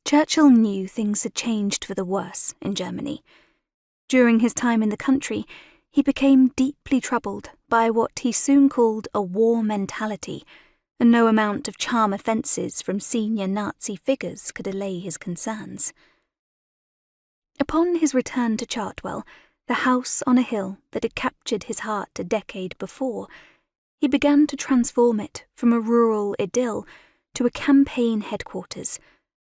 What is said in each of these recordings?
Churchill knew things had changed for the worse in Germany. During his time in the country, he became deeply troubled by what he soon called a war mentality, and no amount of charm offences from senior Nazi figures could allay his concerns. Upon his return to Chartwell, the house on a hill that had captured his heart a decade before, he began to transform it from a rural idyll to a campaign headquarters,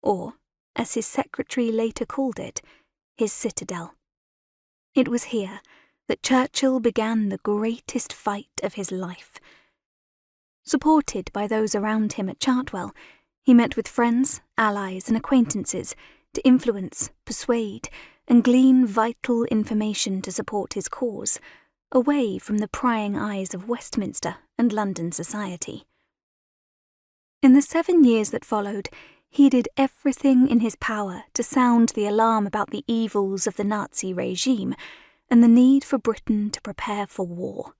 or, as his secretary later called it, his citadel. It was here that Churchill began the greatest fight of his life. Supported by those around him at Chartwell, he met with friends, allies and acquaintances to influence, persuade, and glean vital information to support his cause, away from the prying eyes of Westminster and London society. In the 7 years that followed, he did everything in his power to sound the alarm about the evils of the Nazi regime and the need for Britain to prepare for war.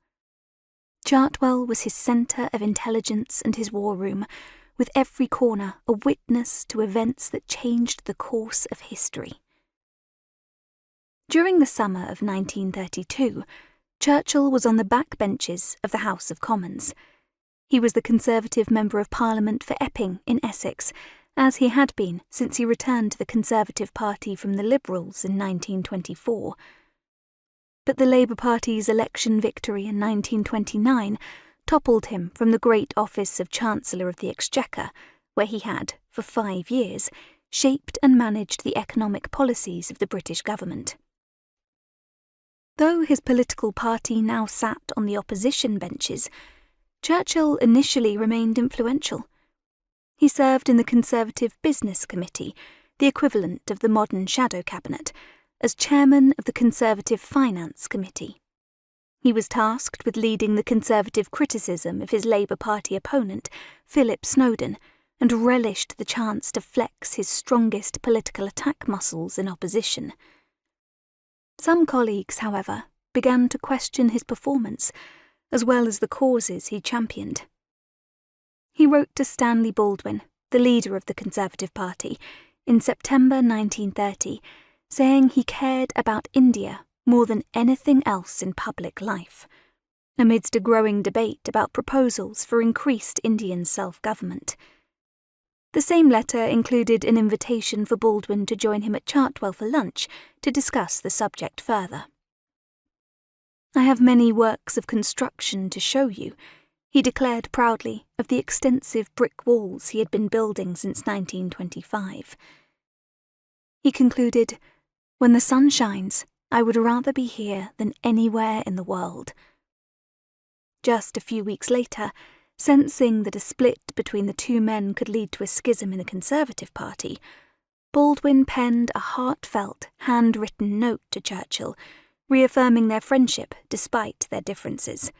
Chartwell was his centre of intelligence and his war room, with every corner a witness to events that changed the course of history. During the summer of 1932, Churchill was on the backbenches of the House of Commons. He was the Conservative Member of Parliament for Epping in Essex, as he had been since he returned to the Conservative Party from the Liberals in 1924. But the Labour Party's election victory in 1929 toppled him from the great office of Chancellor of the Exchequer, where he had, for 5 years, shaped and managed the economic policies of the British government. Though his political party now sat on the opposition benches, Churchill initially remained influential. He served in the Conservative Business Committee, the equivalent of the modern shadow cabinet, as chairman of the Conservative Finance Committee. He was tasked with leading the Conservative criticism of his Labour Party opponent, Philip Snowden, and relished the chance to flex his strongest political attack muscles in opposition. Some colleagues, however, began to question his performance, as well as the causes he championed. He wrote to Stanley Baldwin, the leader of the Conservative Party, in September 1930, saying he cared about India more than anything else in public life, amidst a growing debate about proposals for increased Indian self-government. The same letter included an invitation for Baldwin to join him at Chartwell for lunch to discuss the subject further. "I have many works of construction to show you," he declared proudly of the extensive brick walls he had been building since 1925. He concluded, "When the sun shines, I would rather be here than anywhere in the world." Just a few weeks later, sensing that a split between the two men could lead to a schism in the Conservative Party, Baldwin penned a heartfelt, handwritten note to Churchill, reaffirming their friendship despite their differences.